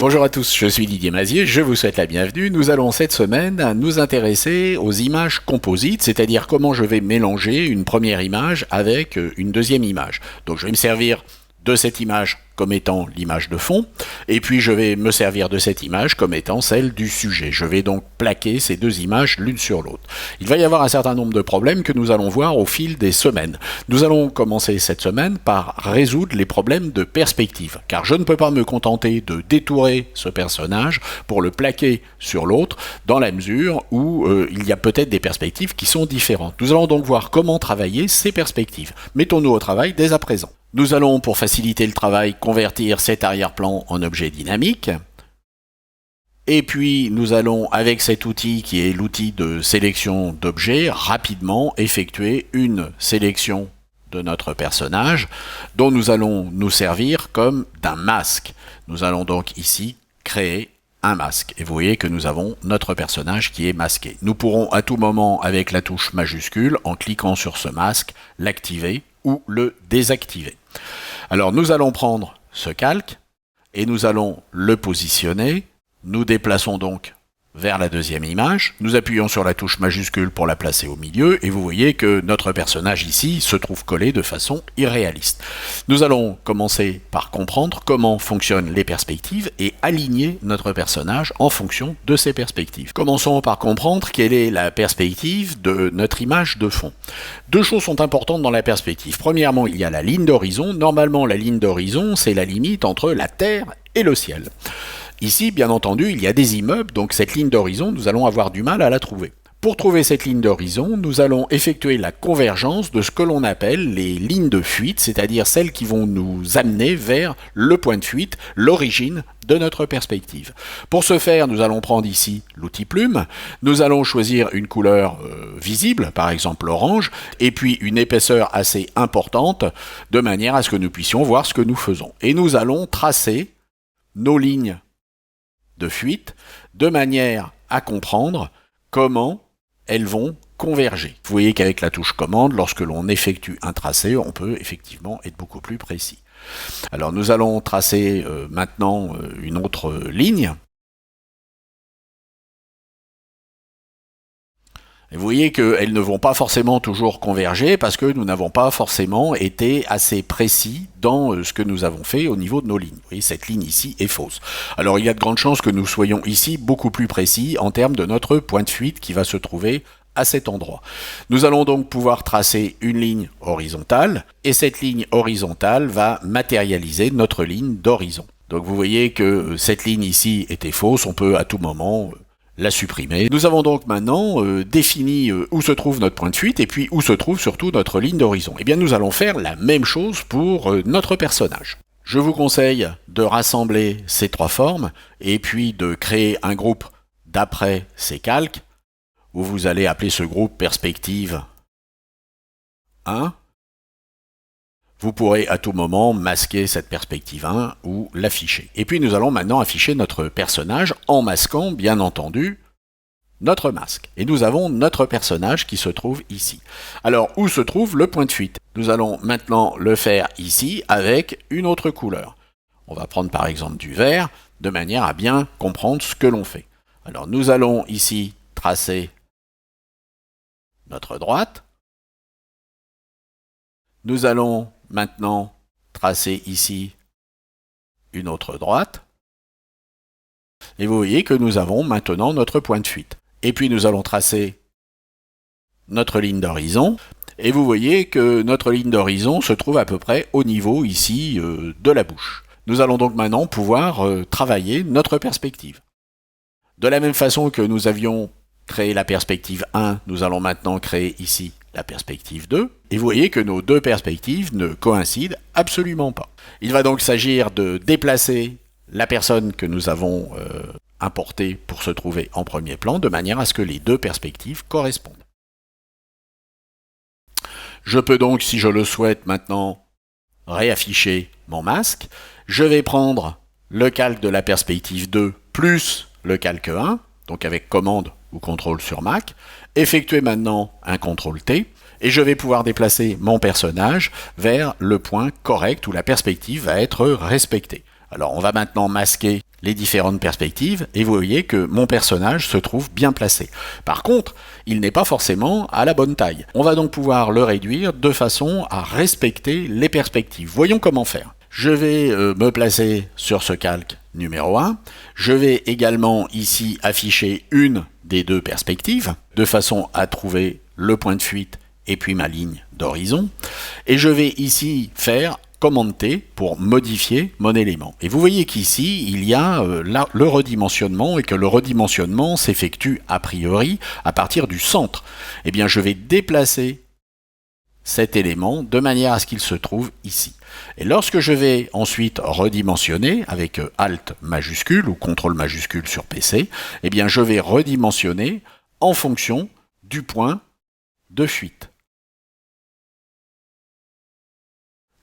Bonjour à tous, je suis Didier Mazier, je vous souhaite la bienvenue. Nous allons cette semaine nous intéresser aux images composites, c'est-à-dire comment je vais mélanger une première image avec une deuxième image. Donc je vais me servir de cette image comme étant l'image de fond, et puis je vais me servir de cette image comme étant celle du sujet. Je vais donc plaquer ces deux images l'une sur l'autre. Il va y avoir un certain nombre de problèmes que nous allons voir au fil des semaines. Nous allons commencer cette semaine par résoudre les problèmes de perspective, car je ne peux pas me contenter de détourer ce personnage pour le plaquer sur l'autre, dans la mesure où il y a peut-être des perspectives qui sont différentes. Nous allons donc voir comment travailler ces perspectives. Mettons-nous au travail dès à présent. Nous allons, pour faciliter le travail, convertir cet arrière-plan en objet dynamique. Et puis, nous allons, avec cet outil qui est l'outil de sélection d'objets, rapidement effectuer une sélection de notre personnage, dont nous allons nous servir comme d'un masque. Nous allons donc ici créer un masque. Et vous voyez que nous avons notre personnage qui est masqué. Nous pourrons à tout moment, avec la touche majuscule, en cliquant sur ce masque, l'activer ou le désactiver. Alors nous allons prendre ce calque et nous allons le positionner. Nous déplaçons donc vers la deuxième image. Nous appuyons sur la touche majuscule pour la placer au milieu et vous voyez que notre personnage ici se trouve collé de façon irréaliste. Nous allons commencer par comprendre comment fonctionnent les perspectives et aligner notre personnage en fonction de ces perspectives. Commençons par comprendre quelle est la perspective de notre image de fond. Deux choses sont importantes dans la perspective. Premièrement, il y a la ligne d'horizon. Normalement, la ligne d'horizon, c'est la limite entre la Terre et le ciel. Ici, bien entendu, il y a des immeubles, donc cette ligne d'horizon, nous allons avoir du mal à la trouver. Pour trouver cette ligne d'horizon, nous allons effectuer la convergence de ce que l'on appelle les lignes de fuite, c'est-à-dire celles qui vont nous amener vers le point de fuite, l'origine de notre perspective. Pour ce faire, nous allons prendre ici l'outil plume, nous allons choisir une couleur visible, par exemple l'orange, et puis une épaisseur assez importante, de manière à ce que nous puissions voir ce que nous faisons. Et nous allons tracer nos lignes de fuite, de manière à comprendre comment elles vont converger. Vous voyez qu'avec la touche commande, lorsque l'on effectue un tracé, on peut effectivement être beaucoup plus précis. Alors nous allons tracer maintenant une autre ligne. Et vous voyez qu'elles ne vont pas forcément toujours converger parce que nous n'avons pas forcément été assez précis dans ce que nous avons fait au niveau de nos lignes. Vous voyez, cette ligne ici est fausse. Alors il y a de grandes chances que nous soyons ici beaucoup plus précis en termes de notre point de fuite qui va se trouver à cet endroit. Nous allons donc pouvoir tracer une ligne horizontale et cette ligne horizontale va matérialiser notre ligne d'horizon. Donc vous voyez que cette ligne ici était fausse, on peut à tout moment la supprimer. Nous avons donc maintenant défini où se trouve notre point de fuite et puis où se trouve surtout notre ligne d'horizon. Eh bien nous allons faire la même chose pour notre personnage. Je vous conseille de rassembler ces trois formes et puis de créer un groupe d'après ces calques où vous allez appeler ce groupe perspective 1. Vous pourrez à tout moment masquer cette perspective 1 ou l'afficher. Et puis nous allons maintenant afficher notre personnage en masquant, bien entendu, notre masque. Et nous avons notre personnage qui se trouve ici. Alors, où se trouve le point de fuite? Nous allons maintenant le faire ici avec une autre couleur. On va prendre par exemple du vert, de manière à bien comprendre ce que l'on fait. Alors, nous allons ici tracer notre droite. Nous allons maintenant tracer ici une autre droite. Et vous voyez que nous avons maintenant notre point de fuite. Et puis nous allons tracer notre ligne d'horizon. Et vous voyez que notre ligne d'horizon se trouve à peu près au niveau ici de la bouche. Nous allons donc maintenant pouvoir travailler notre perspective. De la même façon que nous avions créé la perspective 1, nous allons maintenant créer ici la perspective 2, et vous voyez que nos deux perspectives ne coïncident absolument pas. Il va donc s'agir de déplacer la personne que nous avons importée pour se trouver en premier plan, de manière à ce que les deux perspectives correspondent. Je peux donc, si je le souhaite maintenant, réafficher mon masque. Je vais prendre le calque de la perspective 2 plus le calque 1, donc avec commande ou contrôle sur Mac, effectuer maintenant un CTRL T, et je vais pouvoir déplacer mon personnage vers le point correct où la perspective va être respectée. Alors on va maintenant masquer les différentes perspectives et vous voyez que mon personnage se trouve bien placé. Par contre, il n'est pas forcément à la bonne taille. On va donc pouvoir le réduire de façon à respecter les perspectives. Voyons comment faire. Je vais me placer sur ce calque numéro 1. Je vais également ici afficher une des deux perspectives de façon à trouver le point de fuite et puis ma ligne d'horizon. Et je vais ici faire commande T pour modifier mon élément. Et vous voyez qu'ici, il y a le redimensionnement et que le redimensionnement s'effectue a priori à partir du centre. Eh bien, je vais déplacer cet élément de manière à ce qu'il se trouve ici. Et lorsque je vais ensuite redimensionner avec Alt majuscule ou CTRL majuscule sur PC, eh bien, je vais redimensionner en fonction du point de fuite.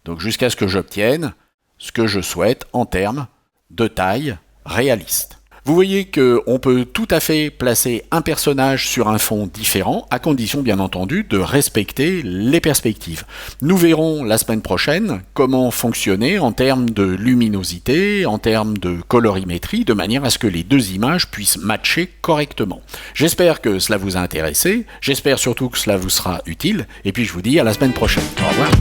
Donc jusqu'à ce que j'obtienne ce que je souhaite en termes de taille réaliste. Vous voyez qu'on peut tout à fait placer un personnage sur un fond différent, à condition bien entendu de respecter les perspectives. Nous verrons la semaine prochaine comment fonctionner en termes de luminosité, en termes de colorimétrie, de manière à ce que les deux images puissent matcher correctement. J'espère que cela vous a intéressé, j'espère surtout que cela vous sera utile, et puis je vous dis à la semaine prochaine. Au revoir.